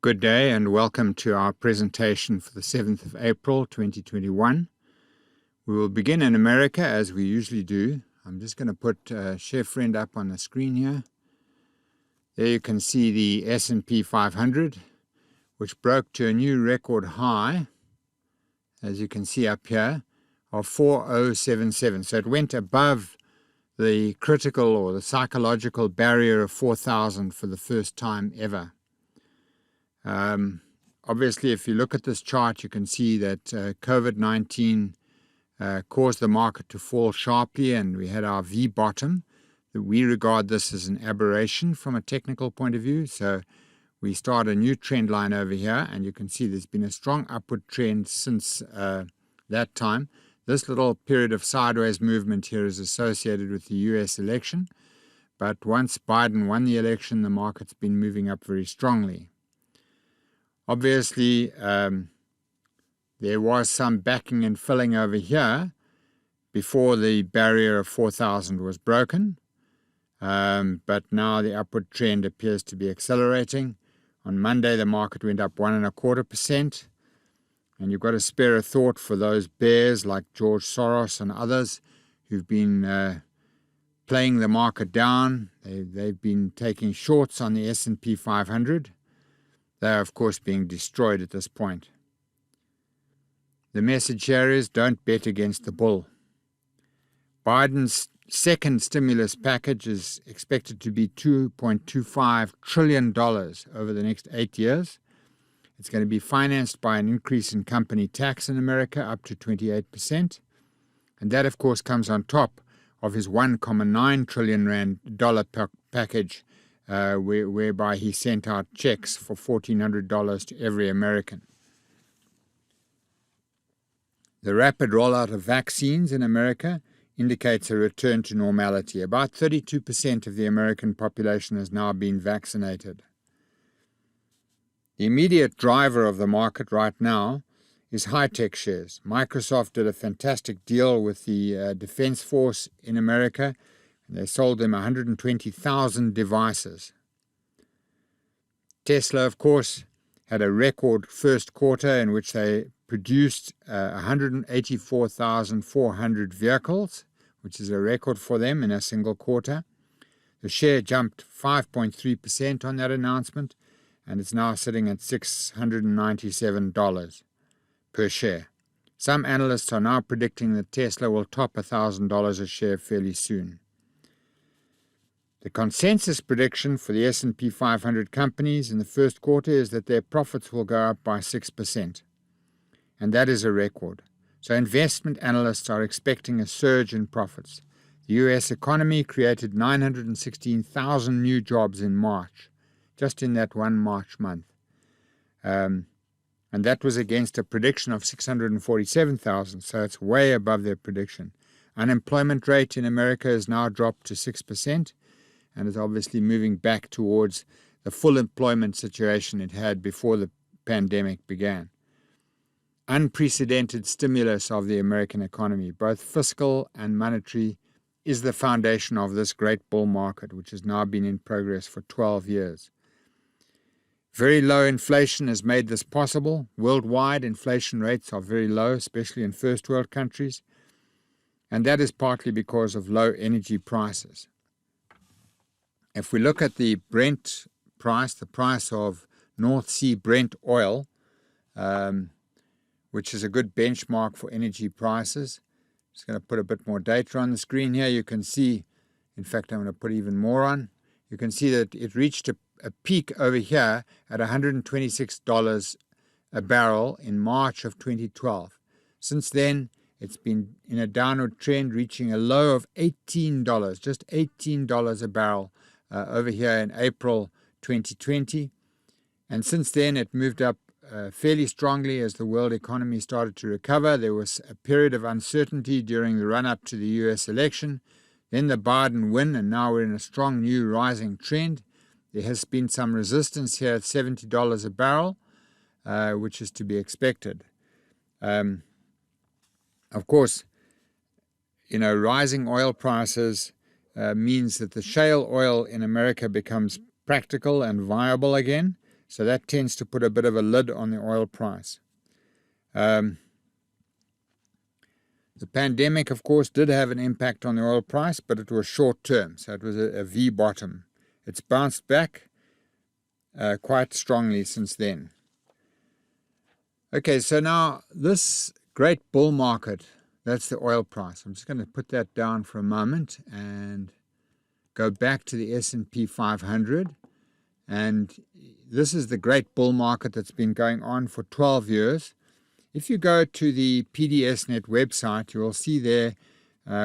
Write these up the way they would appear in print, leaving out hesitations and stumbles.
Good day and welcome to our presentation for the 7th of April 2021. We will begin in America as we usually do. I'm just going to put ShareFriend up on the screen here. There you can see the S&P 500, which broke to a new record high, as you can see up here, of 4077. So it went above the critical or the psychological barrier of 4,000 for the first time ever. Obviously, if you look at this chart, you can see that COVID-19 caused the market to fall sharply, and we had our V bottom. We regard this as an aberration from a technical point of view. So we start a new trend line over here, and you can see there's been a strong upward trend since that time. This little period of sideways movement here is associated with the US election. But once Biden won the election, the market's been moving up very strongly. Obviously, there was some backing and filling over here before the barrier of 4,000 was broken, but now the upward trend appears to be accelerating. On Monday, the market went up 1.25%, and you've got to spare a thought for those bears like George Soros and others who've been playing the market down. They've been taking shorts on the S&P 500. They are, of course, being destroyed at this point. The message here is don't bet against the bull. Biden's second stimulus package is expected to be $2.25 trillion over the next 8 years. It's going to be financed by an increase in company tax in America up to 28%. And that, of course, comes on top of his $1.9 trillion package, whereby he sent out checks for $1,400 to every American. The rapid rollout of vaccines in America indicates a return to normality. About 32% of the American population has now been vaccinated. The immediate driver of the market right now is high-tech shares. Microsoft did a fantastic deal with the Defense Force in America. They sold them 120,000 devices. Tesla, of course, had a record first quarter in which they produced 184,400 vehicles, which is a record for them in a single quarter. The share jumped 5.3% on that announcement, and it's now sitting at $697 per share. Some analysts are now predicting that Tesla will top $1,000 a share fairly soon. The consensus prediction for the S&P 500 companies in the first quarter is that their profits will go up by 6%. And that is a record. So investment analysts are expecting a surge in profits. The U.S. economy created 916,000 new jobs in March, just in that one March month. And that was against a prediction of 647,000, so it's way above their prediction. Unemployment rate in America has now dropped to 6%. And is obviously moving back towards the full employment situation it had before the pandemic began. Unprecedented stimulus of the American economy, both fiscal and monetary, is the foundation of this great bull market, which has now been in progress for 12 years. Very low inflation has made this possible. Worldwide, inflation rates are very low, especially in first world countries, and that is partly because of low energy prices. If we look at the Brent price, the price of North Sea Brent oil, which is a good benchmark for energy prices. I'm just going to put a bit more data on the screen here. You can see, in fact, I'm going to put even more on. You can see that it reached a peak over here at $126 a barrel in March of 2012. Since then, it's been in a downward trend, reaching a low of $18, just $18 a barrel. Over here in April 2020. And since then, it moved up fairly strongly as the world economy started to recover. There was a period of uncertainty during the run-up to the US election. Then the Biden win, and now we're in a strong new rising trend. There has been some resistance here at $70 a barrel, which is to be expected. Of course, rising oil prices means that the shale oil in America becomes practical and viable again. So that tends to put a bit of a lid on the oil price. The pandemic, of course, did have an impact on the oil price, but it was short term, so it was a V bottom. It's bounced back quite strongly since then. Okay, so now this great bull market, that's the oil price. I'm just going to put that down for a moment and go back to the S&P 500. And this is the great bull market that's been going on for 12 years. If you go to the PDSnet website, you will see there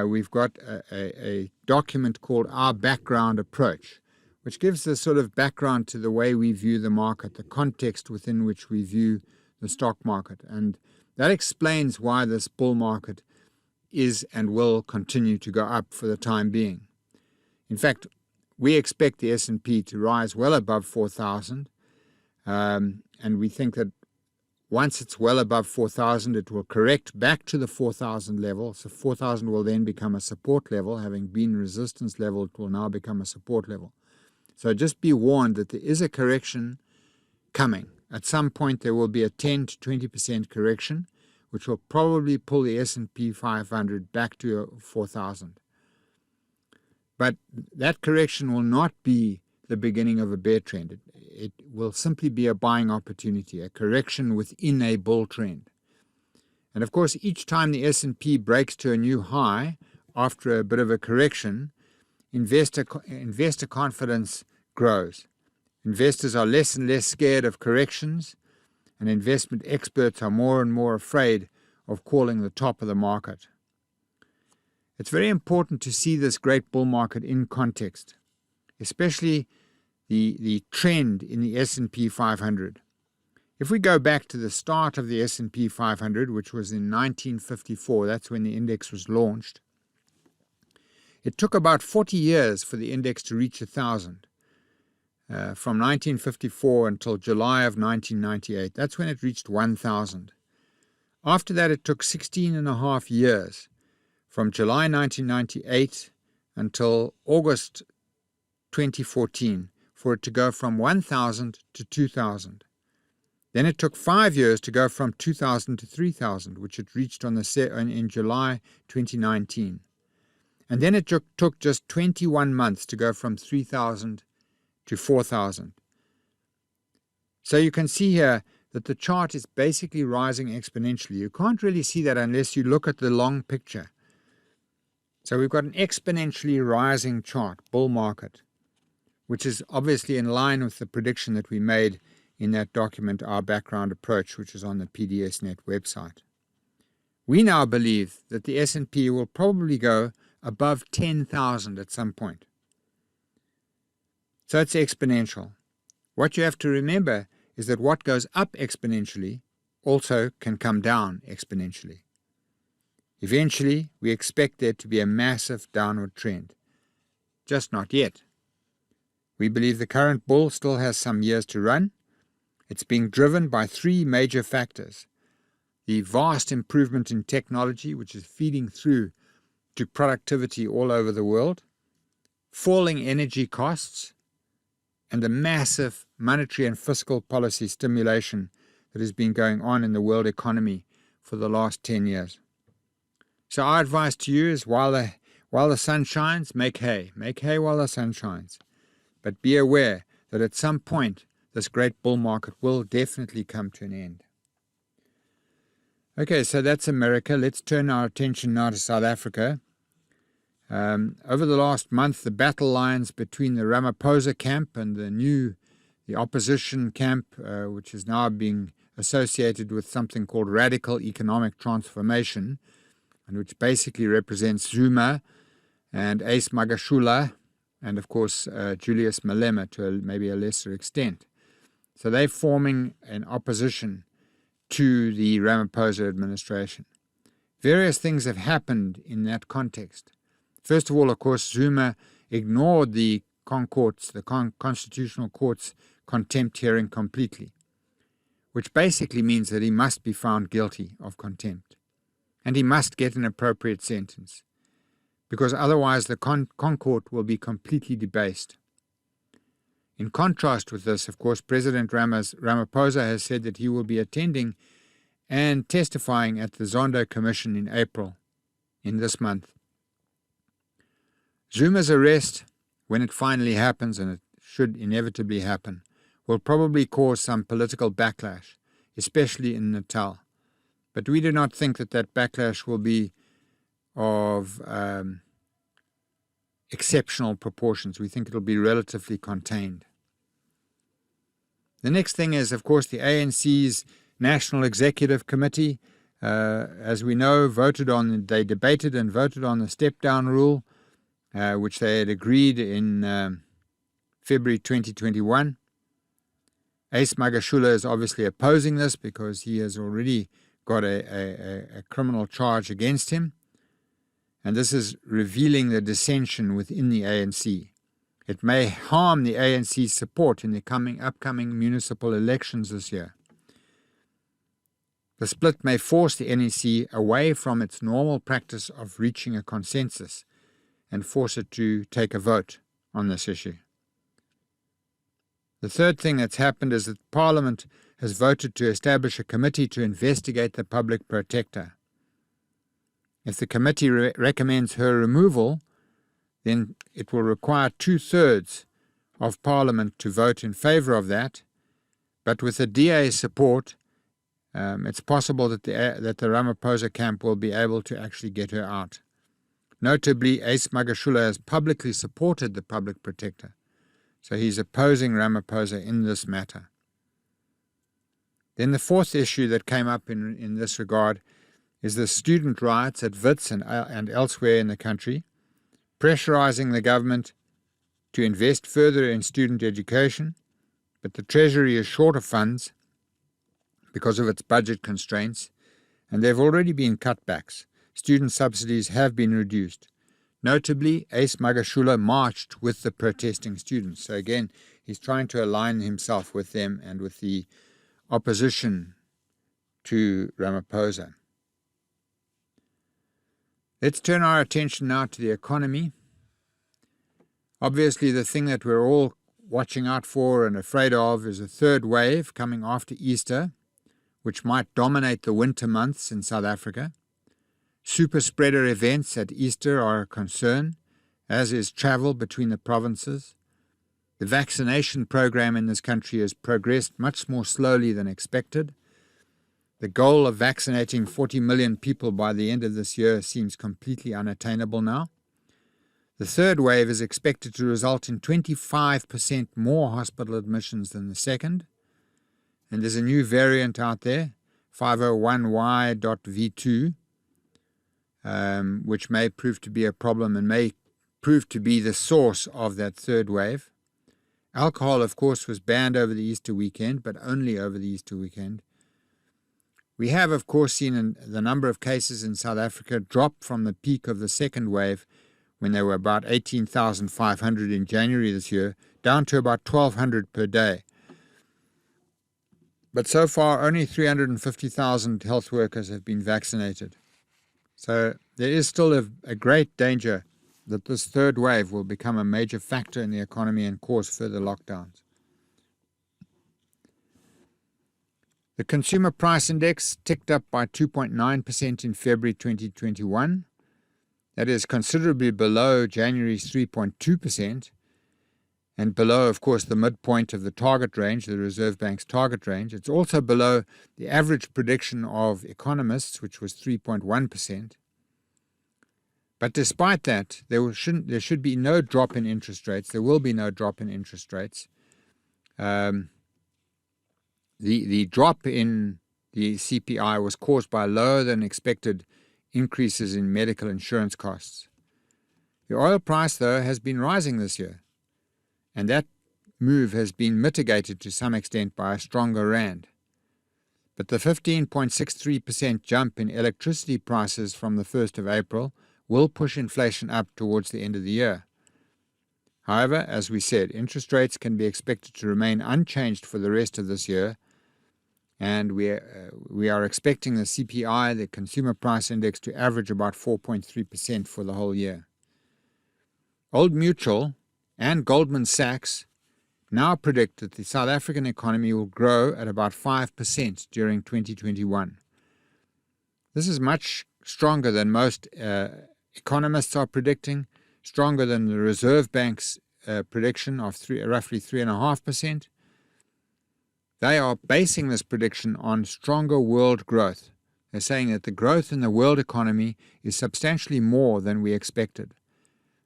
we've got a document called Our Background Approach, which gives the sort of background to the way we view the market, the context within which we view the stock market. And that explains why this bull market is and will continue to go up for the time being. In fact, we expect the S&P to rise well above 4,000, and we think that once it's well above 4,000, it will correct back to the 4,000 level. So 4,000 will then become a support level. Having been resistance level, it will now become a support level. So just be warned that there is a correction coming. At some point, there will be a 10 to 20% correction, which will probably pull the S&P 500 back to 4,000. But that correction will not be the beginning of a bear trend. It will simply be a buying opportunity, a correction within a bull trend. And of course, each time the S&P breaks to a new high after a bit of a correction, investor confidence grows. Investors are less and less scared of corrections, and investment experts are more and more afraid of calling the top of the market. It's very important to see this great bull market in context, especially the trend in the S&P 500. If we go back to the start of the S&P 500, which was in 1954, that's when the index was launched, it took about 40 years for the index to reach 1,000. From 1954 until July of 1998, that's when it reached 1,000. After that, it took 16 and a half years, from July 1998 until August 2014, for it to go from 1,000 to 2,000. Then it took 5 years to go from 2,000 to 3,000, which it reached in July 2019. And then it took just 21 months to go from 3,000 to 4,000. So you can see here that the chart is basically rising exponentially. You can't really see that unless you look at the long picture. So we've got an exponentially rising chart, bull market, which is obviously in line with the prediction that we made in that document, Our Background Approach, which is on the PDSnet website. We now believe that the S&P will probably go above 10,000 at some point. So it's exponential. What you have to remember is that what goes up exponentially also can come down exponentially. Eventually, we expect there to be a massive downward trend. Just not yet. We believe the current bull still has some years to run. It's being driven by three major factors: the vast improvement in technology, which is feeding through to productivity all over the world, falling energy costs, and the massive monetary and fiscal policy stimulation that has been going on in the world economy for the last 10 years. So our advice to you is while the sun shines, make hay. Make hay while the sun shines. But be aware that at some point this great bull market will definitely come to an end. Okay, so that's America. Let's turn our attention now to South Africa. Over the last month, the battle lines between the Ramaphosa camp and the opposition camp, which is now being associated with something called radical economic transformation, and which basically represents Zuma and Ace Magashula, and of course Julius Malema to maybe a lesser extent. So they're forming an opposition to the Ramaphosa administration. Various things have happened in that context. First of all, of course, Zuma ignored the Constitutional Court's contempt hearing completely, which basically means that he must be found guilty of contempt, and he must get an appropriate sentence, because otherwise the Concourt will be completely debased. In contrast with this, of course, President Ramaphosa has said that he will be attending and testifying at the Zondo Commission in April, in this month. Zuma's arrest, when it finally happens, and it should inevitably happen, will probably cause some political backlash, especially in Natal. But we do not think that that backlash will be of exceptional proportions. We think it will be relatively contained. The next thing is, of course, the ANC's National Executive Committee, as we know, they debated and voted on the step-down rule, which they had agreed in February 2021. Ace Magashula is obviously opposing this because he has already got a criminal charge against him. And this is revealing the dissension within the ANC. It may harm the ANC's support in the upcoming municipal elections this year. The split may force the NEC away from its normal practice of reaching a consensus and force it to take a vote on this issue. The third thing that's happened is that Parliament has voted to establish a committee to investigate the public protector. If the committee recommends her removal, then it will require 2/3 of Parliament to vote in favour of that. But with the DA's support, it's possible that the Ramaphosa camp will be able to actually get her out. Notably, Ace Magashula has publicly supported the public protector, so he's opposing Ramaphosa in this matter. Then the fourth issue that came up in this regard is the student riots at Wits and elsewhere in the country, pressurising the government to invest further in student education, but the Treasury is short of funds because of its budget constraints, and there have already been cutbacks. Student subsidies have been reduced. Notably, Ace Magashula marched with the protesting students. So again, he's trying to align himself with them and with the opposition to Ramaphosa. Let's turn our attention now to the economy. Obviously, the thing that we're all watching out for and afraid of is a third wave coming after Easter, which might dominate the winter months in South Africa. Super spreader events at Easter are a concern, as is travel between the provinces. The vaccination program in this country has progressed much more slowly than expected. The goal of vaccinating 40 million people by the end of this year seems completely unattainable now. The third wave is expected to result in 25% more hospital admissions than the second. And there's a new variant out there, 501Y.V2, which may prove to be a problem and may prove to be the source of that third wave. Alcohol, of course, was banned over the Easter weekend, but only over the Easter weekend. We have, of course, seen the number of cases in South Africa drop from the peak of the second wave, when there were about 18,500 in January this year, down to about 1,200 per day. But so far, only 350,000 health workers have been vaccinated. So there is still a great danger that this third wave will become a major factor in the economy and cause further lockdowns. The Consumer Price Index ticked up by 2.9% in February 2021. That is considerably below January's 3.2%, and below, of course, the midpoint of the target range, the Reserve Bank's target range. It's also below the average prediction of economists, which was 3.1%. But despite that, there should be no drop in interest rates. There will be no drop in interest rates. The drop in the CPI was caused by lower than expected increases in medical insurance costs. The oil price, though, has been rising this year, and that move has been mitigated to some extent by a stronger rand. But the 15.63% jump in electricity prices from the 1st of April will push inflation up towards the end of the year. However, as we said, interest rates can be expected to remain unchanged for the rest of this year, and we are expecting the CPI, the Consumer Price Index, to average about 4.3% for the whole year. Old Mutual and Goldman Sachs now predict that the South African economy will grow at about 5% during 2021. This is much stronger than most economists are predicting, stronger than the Reserve Bank's prediction of roughly 3.5%. They are basing this prediction on stronger world growth. They're saying that the growth in the world economy is substantially more than we expected,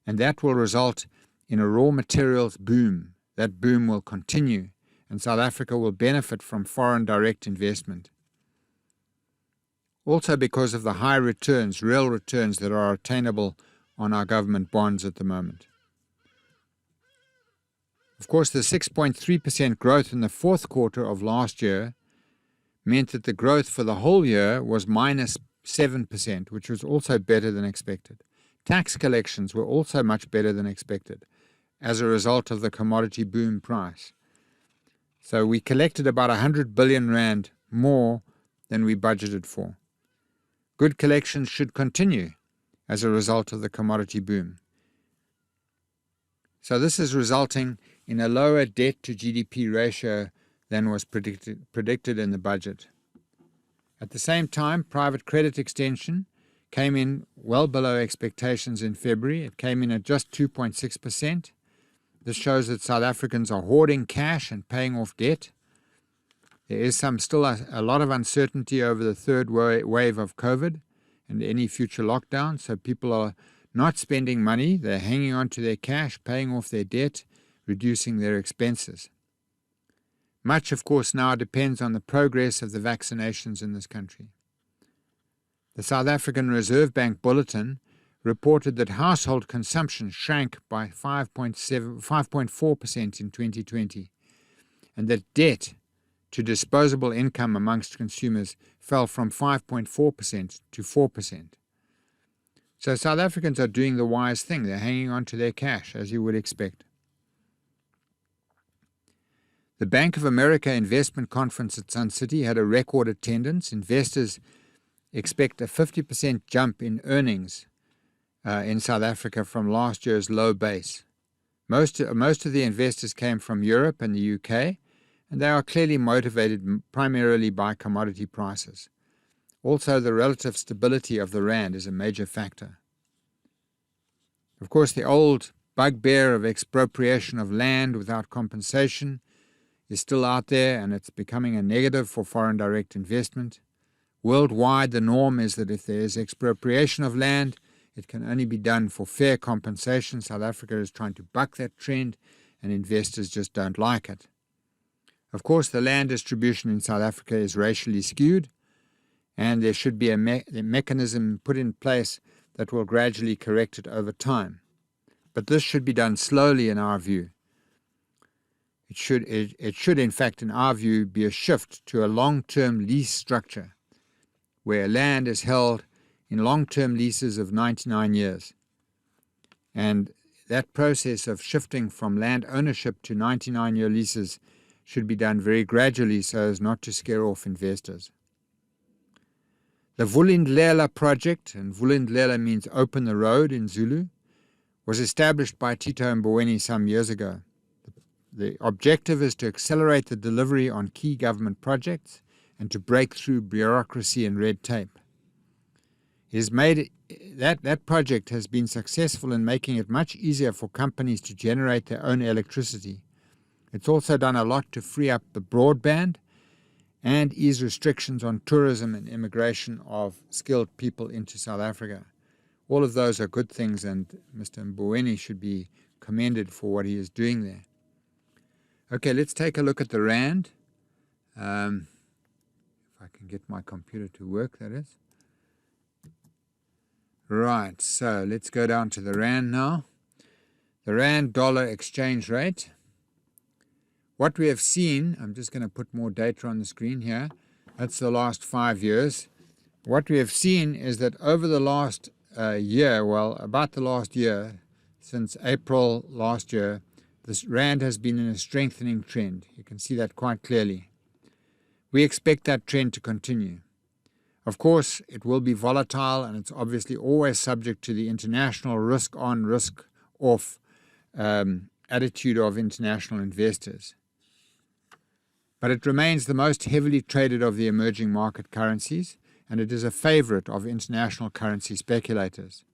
and that will result in a raw materials boom. That boom will continue, and South Africa will benefit from foreign direct investment. Also because of the high returns, real returns that are attainable on our government bonds at the moment. Of course, the 6.3% growth in the fourth quarter of last year meant that the growth for the whole year was minus 7%, which was also better than expected. Tax collections were also much better than expected as a result of the commodity boom price. So we collected about 100 billion rand more than we budgeted for. Good collections should continue as a result of the commodity boom. So this is resulting in a lower debt to GDP ratio than was predicted in the budget. At the same time, private credit extension came in well below expectations in February. It came in at just 2.6%. This shows that South Africans are hoarding cash and paying off debt. There is still a lot of uncertainty over the third wave of COVID and any future lockdown, so people are not spending money. They're hanging on to their cash, paying off their debt, reducing their expenses. Much, of course, now depends on the progress of the vaccinations in this country. The South African Reserve Bank Bulletin reported that household consumption shrank by 5.4% in 2020, and that debt to disposable income amongst consumers fell from 5.4% to 4%. So South Africans are doing the wise thing. They're hanging on to their cash, as you would expect. The Bank of America Investment Conference at Sun City had a record attendance. Investors expect a 50% jump in earnings in South Africa from last year's low base. Most of the investors came from Europe and the UK, and they are clearly motivated primarily by commodity prices. Also, the relative stability of the rand is a major factor. Of course, the old bugbear of expropriation of land without compensation is still out there, and it's becoming a negative for foreign direct investment. Worldwide, the norm is that if there is expropriation of land, it can only be done for fair compensation. South Africa is trying to buck that trend, and investors just don't like it. Of course, the land distribution in South Africa is racially skewed, and there should be a mechanism put in place that will gradually correct it over time. But this should be done slowly in our view. It should, in fact, in our view, be a shift to a long-term lease structure where land is held in long-term leases of 99 years. And that process of shifting from land ownership to 99-year leases should be done very gradually so as not to scare off investors. The Vulindlela project, and Vulindlela means open the road in Zulu, was established by Tito Mboweni some years ago. The objective is to accelerate the delivery on key government projects and to break through bureaucracy and red tape. That project has been successful in making it much easier for companies to generate their own electricity. It's also done a lot to free up the broadband and ease restrictions on tourism and immigration of skilled people into South Africa. All of those are good things, and Mr. Mboweni should be commended for what he is doing there. Okay, let's take a look at the rand. If I can get my computer to work, that is. Right, so let's go down to the rand now. The rand-dollar exchange rate. What we have seen, I'm just going to put more data on the screen here. That's the last 5 years. What we have seen is that over the last year, about the last year, since April last year, this rand has been in a strengthening trend. You can see that quite clearly. We expect that trend to continue. Of course, it will be volatile, and it's obviously always subject to the international risk-on, risk-off attitude of international investors. But it remains the most heavily traded of the emerging market currencies, and it is a favorite of international currency speculators.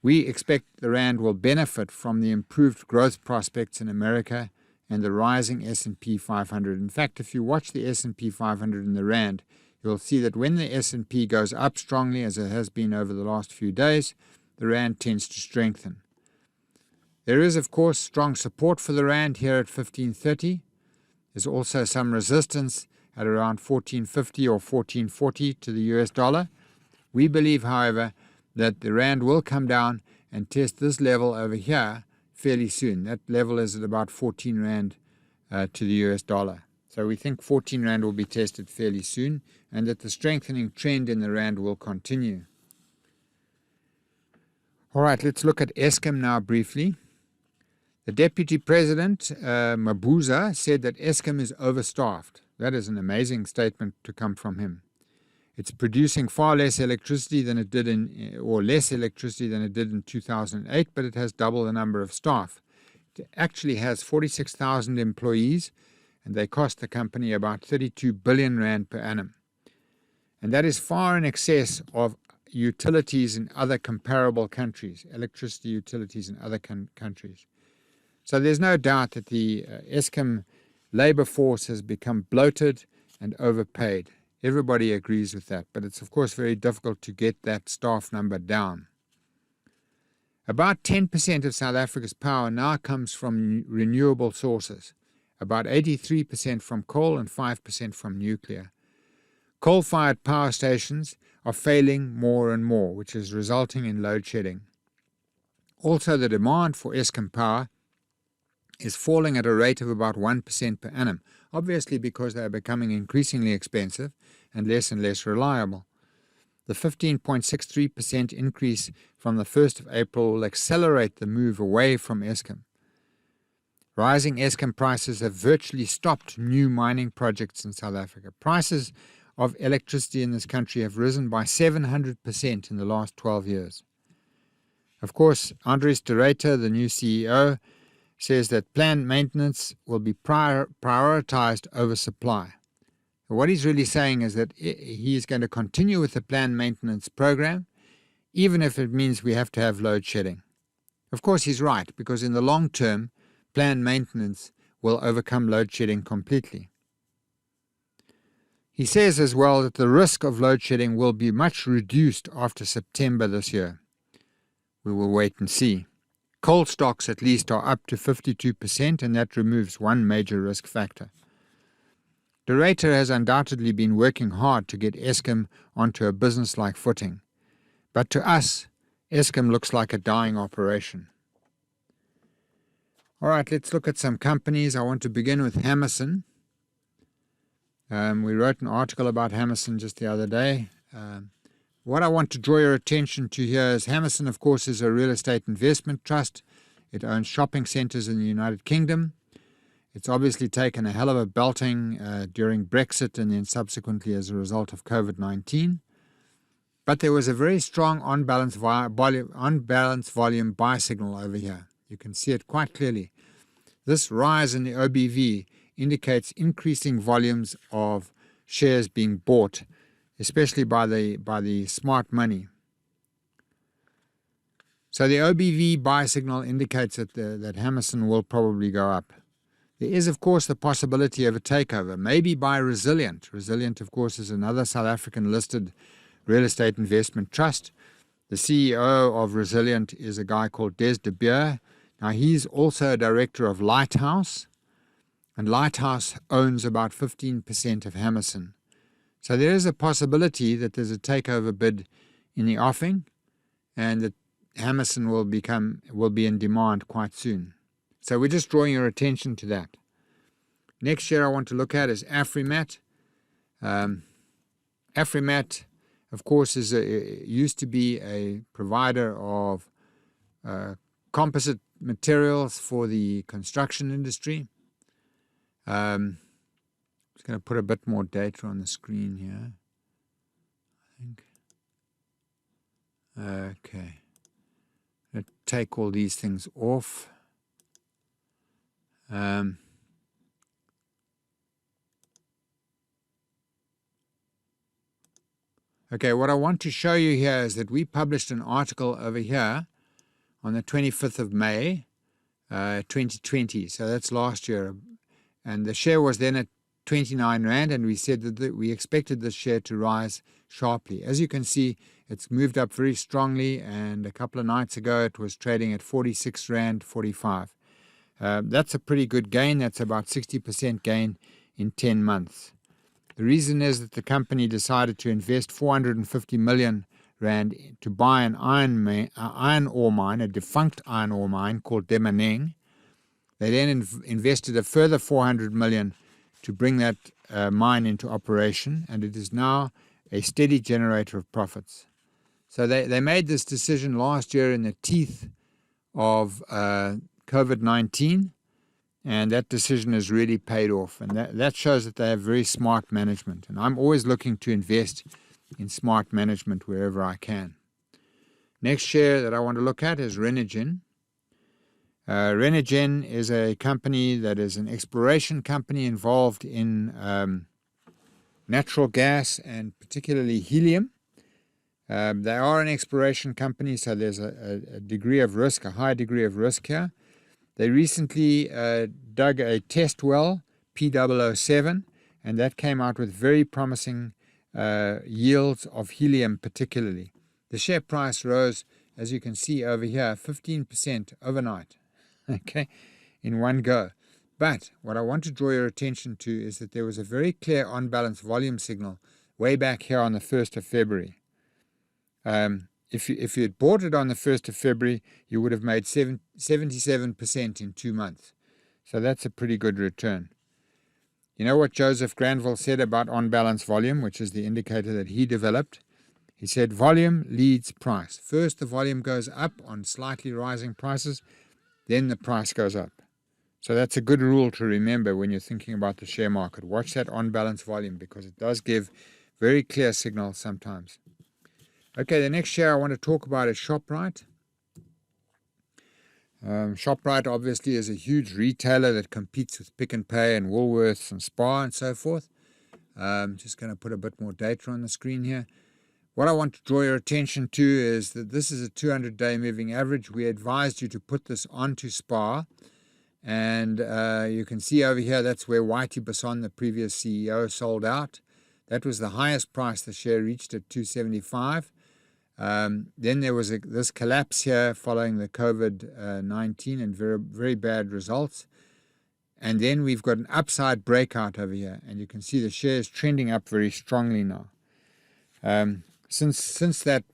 We expect the rand will benefit from the improved growth prospects in America and the rising S&P 500. In fact, if you watch the S&P 500 and the rand, you'll see that when the S&P goes up strongly, as it has been over the last few days, the rand tends to strengthen. There is, of course, strong support for the rand here at 1530. There's also some resistance at around 1450 or 1440 to the US dollar. We believe, however, that the rand will come down and test this level over here fairly soon. That level is at about 14 rand to the US dollar. So we think 14 rand will be tested fairly soon, and that the strengthening trend in the rand will continue. All right, let's look at Escom now briefly. The Deputy President, Mabuza, said that Escom is overstaffed. That is an amazing statement to come from him. It's producing far less electricity than it did less electricity than it did in 2008, but it has double the number of staff. It actually has 46,000 employees, and they cost the company about 32 billion rand per annum. And that is far in excess of utilities in other comparable countries, electricity utilities in other countries. So there's no doubt that the Eskom labor force has become bloated and overpaid. Everybody agrees with that, but it's of course very difficult to get that staff number down. About 10% of South Africa's power now comes from renewable sources, about 83% from coal and 5% from nuclear. Coal-fired power stations are failing more and more, which is resulting in load shedding. Also, the demand for Eskom power is falling at a rate of about 1% per annum, obviously because they are becoming increasingly expensive and less reliable. The 15.63% increase from the 1st of April will accelerate the move away from Eskom. Rising Eskom prices have virtually stopped new mining projects in South Africa. Prices of electricity in this country have risen by 700% in the last 12 years. Of course, Andries de Ruyter, the new CEO, says that planned maintenance will be prioritized over supply. What he's really saying is that he is going to continue with the planned maintenance program, even if it means we have to have load shedding. Of course, he's right, because in the long term, planned maintenance will overcome load shedding completely. He says as well that the risk of load shedding will be much reduced after September this year. We will wait and see. Coal stocks at least are up to 52%, and that removes one major risk factor. De Ruyter has undoubtedly been working hard to get Eskom onto a business-like footing. But to us, Eskom looks like a dying operation. All right, let's look at some companies. I want to begin with Hammerson. We wrote an article about Hammerson just the other day. What I want to draw your attention to here is Hammerson, of course, is a real estate investment trust. It owns shopping centres in the United Kingdom. It's obviously taken a hell of a belting during Brexit and then subsequently as a result of COVID-19. But there was a very strong on-balance volume buy signal over here. You can see it quite clearly. This rise in the OBV indicates increasing volumes of shares being bought, especially by the smart money. So the OBV buy signal indicates that Hammerson will probably go up. There is, of course, the possibility of a takeover, maybe by Resilient. Resilient, of course, is another South African listed real estate investment trust. The CEO of Resilient is a guy called Des de Beer. Now, he's also a director of Lighthouse, and Lighthouse owns about 15% of Hammerson. So there is a possibility that there's a takeover bid in the offing, and that Hammerson will be in demand quite soon. So we're just drawing your attention to that. Next share I want to look at is Afrimat. Afrimat, of course, used to be a provider of composite materials for the construction industry. I'm just going to put a bit more data on the screen here, I think. Okay. Let's take all these things off. Okay, what I want to show you here is that we published an article over here on the 25th of May, 2020. So that's last year. And the share was then at 29 Rand, and we said that we expected this share to rise sharply. As you can see, it's moved up very strongly, and a couple of nights ago it was trading at 46 Rand 45. That's a pretty good gain. That's about 60% gain in 10 months. The reason is that the company decided to invest 450 million Rand to buy an iron ore mine, a defunct iron ore mine called Demaneng. They then invested a further 400 million to bring that mine into operation, and it is now a steady generator of profits. So they made this decision last year in the teeth of COVID-19, and that decision has really paid off. And that shows that they have very smart management. And I'm always looking to invest in smart management wherever I can. Next share that I want to look at is Rinogin. Rinogin is a company that is an exploration company involved in natural gas and particularly helium. They are an exploration company, so there's a degree of risk, a high degree of risk here. They recently dug a test well, P007, and that came out with very promising yields of helium particularly. The share price rose, as you can see over here, 15% overnight, okay, in one go. But what I want to draw your attention to is that there was a very clear on-balance volume signal way back here on the 1st of February. If you had bought it on the 1st of February, you would have made 77% in 2 months. So that's a pretty good return. You know what Joseph Granville said about on-balance volume, which is the indicator that he developed? He said volume leads price. First, the volume goes up on slightly rising prices, then the price goes up. So that's a good rule to remember when you're thinking about the share market. Watch that on-balance volume because it does give very clear signals sometimes. Okay, the next share I want to talk about is Shoprite. Shoprite obviously is a huge retailer that competes with Pick n Pay and Woolworths and Spar and so forth. Just going to put a bit more data on the screen here. What I want to draw your attention to is that this is a 200-day moving average. We advised you to put this onto Spar. And you can see over here, that's where Whitey Basson, the previous CEO, sold out. That was the highest price the share reached at 275. Then there was this collapse here following the COVID-19 and very bad results. And then we've got an upside breakout over here. And you can see the share is trending up very strongly now. Since that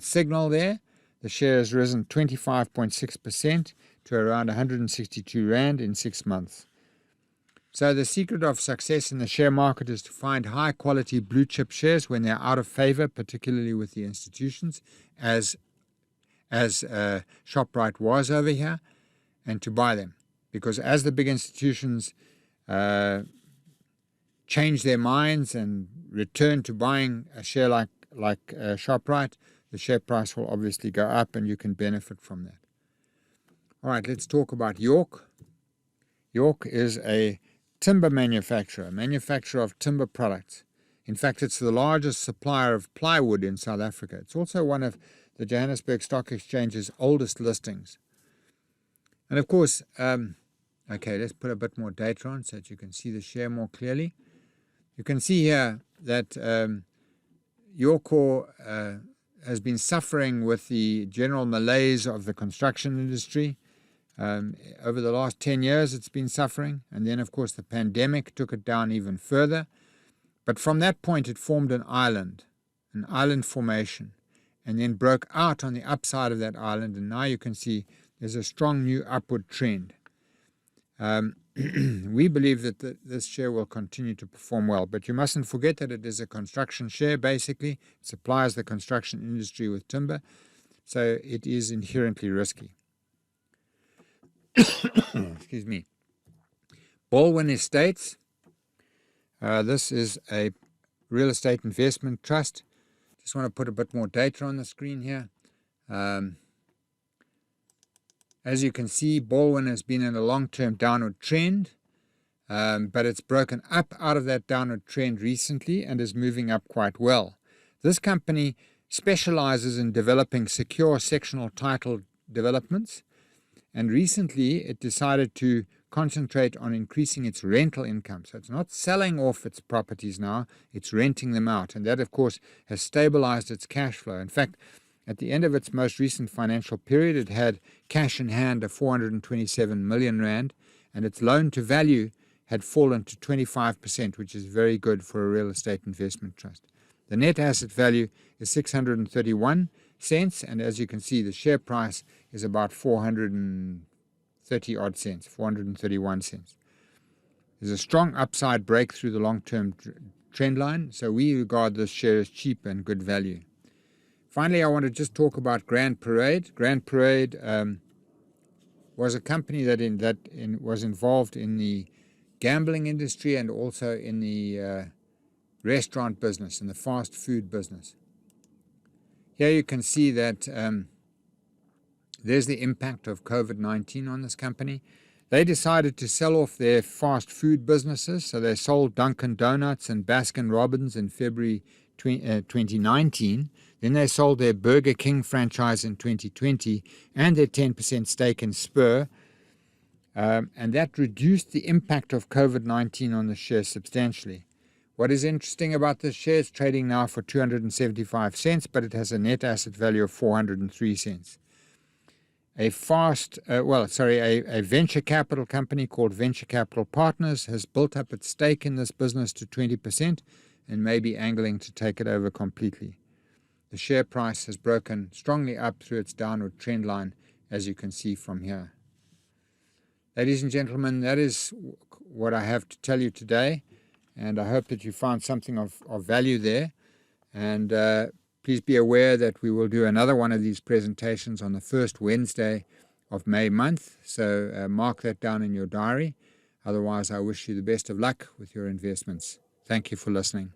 signal there, the share has risen 25.6% to around 162 Rand in 6 months. So the secret of success in the share market is to find high-quality blue-chip shares when they're out of favor, particularly with the institutions, as Shoprite was over here, and to buy them. Because as the big institutions change their minds and return to buying a share like Shoprite, the share price will obviously go up and you can benefit from that. All right, let's talk about York. York is a timber manufacturer of timber products. In fact, it's the largest supplier of plywood in South Africa. It's also one of the Johannesburg Stock Exchange's oldest listings. And of course, okay, let's put a bit more data on so that you can see the share more clearly. You can see here that Yorkor has been suffering with the general malaise of the construction industry. Over the last 10 years, it's been suffering. And then, of course, the pandemic took it down even further. But from that point, it formed an island formation, and then broke out on the upside of that island. And now you can see there's a strong new upward trend. We believe that this share will continue to perform well. But you mustn't forget that it is a construction share, basically. It supplies the construction industry with timber. So it is inherently risky. Excuse me. Baldwin Estates. This is a real estate investment trust. Just want to put a bit more data on the screen here. As you can see, Baldwin has been in a long-term downward trend, but it's broken up out of that downward trend recently and is moving up quite well. This company specializes in developing secure sectional title developments, and recently it decided to concentrate on increasing its rental income. So it's not selling off its properties now, it's renting them out. And that, of course, has stabilized its cash flow. In fact, at the end of its most recent financial period, it had cash in hand of 427 million rand, and its loan to value had fallen to 25%, which is very good for a real estate investment trust. The net asset value is 631 cents, and as you can see, the share price is about 430 odd cents, 431 cents. There's a strong upside break through the long-term trend line, so we regard this share as cheap and good value. Finally, I want to just talk about Grand Parade. Grand Parade was a company that was involved in the gambling industry and also in the restaurant business, in the fast food business. Here you can see that there's the impact of COVID-19 on this company. They decided to sell off their fast food businesses, so they sold Dunkin' Donuts and Baskin-Robbins in February 2019. Then they sold their Burger King franchise in 2020 and their 10% stake in Spur. And that reduced the impact of COVID-19 on the share substantially. What is interesting about this share, it's trading now for 275 cents, but it has a net asset value of 403 cents. A venture capital company called Venture Capital Partners has built up its stake in this business to 20% and may be angling to take it over completely. The share price has broken strongly up through its downward trend line, as you can see from here. Ladies and gentlemen, that is what I have to tell you today, and I hope that you found something of value there. And please be aware that we will do another one of these presentations on the first Wednesday of May month, so mark that down in your diary. Otherwise, I wish you the best of luck with your investments. Thank you for listening.